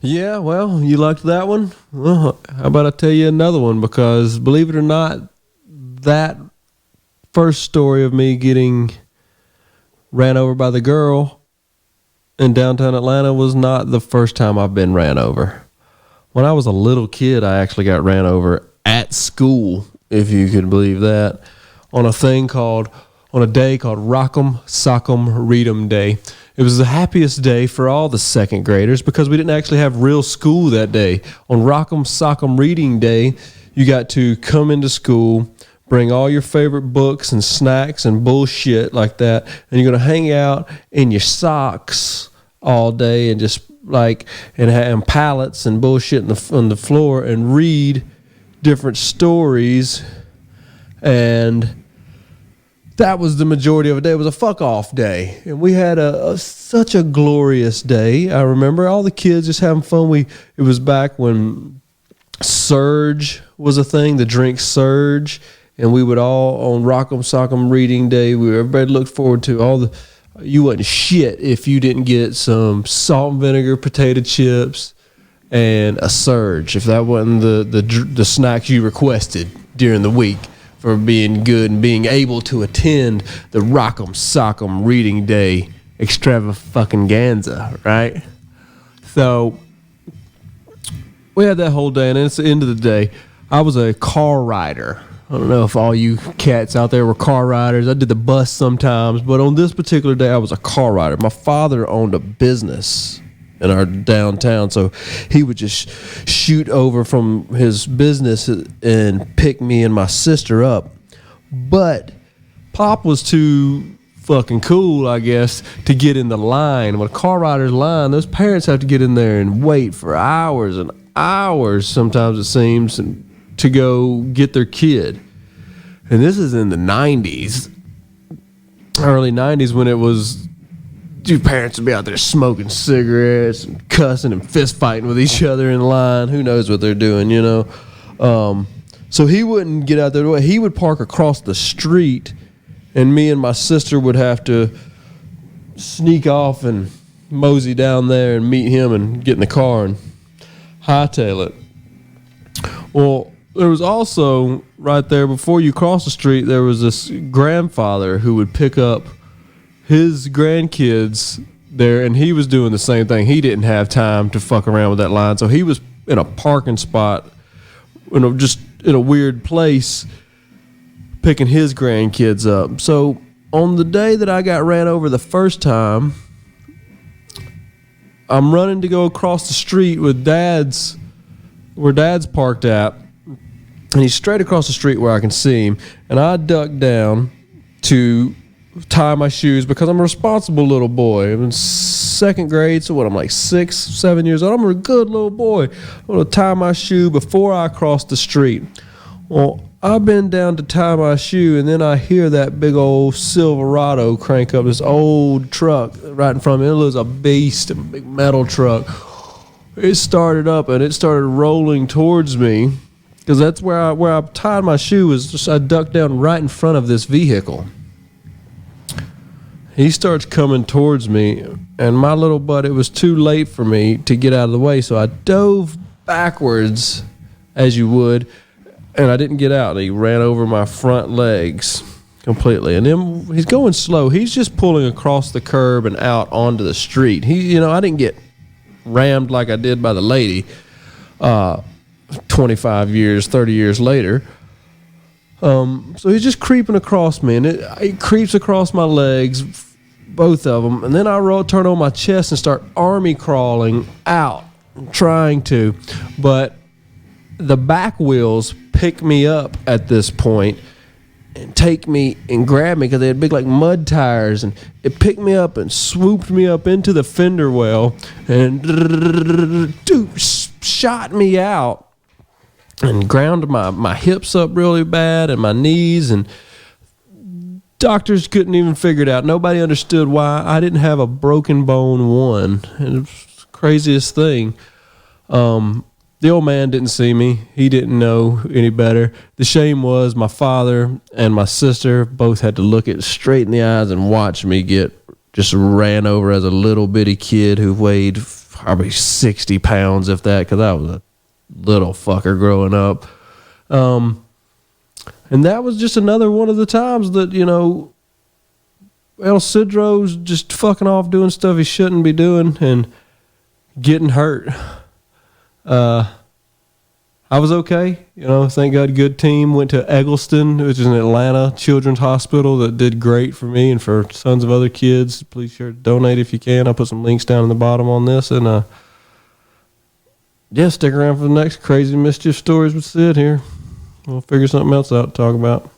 Yeah, well, you liked that one? Well, how about I tell you another one? Because believe it or not, that first story of me getting ran over by the girl in downtown Atlanta was not the first time I've been ran over. When I was a little kid, I actually got ran over at school, if you could believe that, on a day called Rock'em Sock'em Read'em Day. It was the happiest day for all the second graders because we didn't actually have real school that day. On Rock'em Sock'em Reading Day, you got to come into school, bring all your favorite books and snacks and bullshit like that, and you're going to hang out in your socks all day and just and pallets and bullshit on the floor and read different stories. And that was the majority of the day. It was a fuck off day, and we had such a glorious day. I remember all the kids just having fun. It was back when Surge was a thing, the drink Surge, and we would all on Rock'em Sock'em Reading Day. Everybody looked forward to all the. You wasn't shit if you didn't get some salt and vinegar potato chips and a Surge. If that wasn't the snacks you requested during the week for being good and being able to attend the Rock'em Sock'em Reading Day extravaganza, right? So we had that whole day, and then it's the end of the day. I was a car rider. I don't know if all you cats out there were car riders. I did the bus sometimes, but on this particular day, I was a car rider. My father owned a business in our downtown, so he would just shoot over from his business and pick me and my sister up. But Pop was too fucking cool, I guess, to get in the line. When a car rider's line, those parents have to get in there and wait for hours and hours, sometimes it seems, to go get their kid. And this is in the 90s, early 90s, when it was, dude, parents would be out there smoking cigarettes and cussing and fist fighting with each other in line. Who knows what they're doing, you know? So he wouldn't get out there. He would park across the street, and me and my sister would have to sneak off and mosey down there and meet him and get in the car and hightail it. Well, there was also, right there before you cross the street, there was this grandfather who would pick up his grandkids there, and he was doing the same thing. He didn't have time to fuck around with that line, so he was in a parking spot, just in a weird place, picking his grandkids up. So on the day that I got ran over the first time, I'm running to go across the street where Dad's parked at, and he's straight across the street where I can see him, and I duck down to tie my shoes because I'm a responsible little boy. I'm in second grade, so I'm like 6, 7 years old. I'm a good little boy. I'm going to tie my shoe before I cross the street. Well, I bend down to tie my shoe, and then I hear that big old Silverado crank up, this old truck right in front of me. It was a beast, a big metal truck. It started up, and it started rolling towards me, because that's where I tied my shoe. I ducked down right in front of this vehicle. He starts coming towards me, and my little butt, it was too late for me to get out of the way, so I dove backwards, as you would, and I didn't get out. He ran over my front legs completely, and then he's going slow. He's just pulling across the curb and out onto the street. I didn't get rammed like I did by the lady 25 years, 30 years later. So he's just creeping across me, and it creeps across my legs, both of them, and then I turn on my chest and start army crawling out, trying to, but the back wheels pick me up at this point and take me and grab me because they had big like mud tires, and it picked me up and swooped me up into the fender well and shot me out and ground my hips up really bad and my knees, and doctors couldn't even figure it out. Nobody understood why I didn't have a broken bone one. And it was the craziest thing. The old man didn't see me. He didn't know any better. The shame was my father and my sister both had to look it straight in the eyes and watch me get just ran over as a little bitty kid who weighed probably 60 pounds, if that, because I was a little fucker growing up. And that was just another one of the times that, El Sidro's just fucking off doing stuff he shouldn't be doing and getting hurt. I was okay. Thank God, good team. Went to Eggleston, which is an Atlanta children's hospital that did great for me and for tons of other kids. Please sure to donate if you can. I'll put some links down in the bottom on this. And, stick around for the next Crazy Mischief Stories with Syd here. We'll figure something else out to talk about.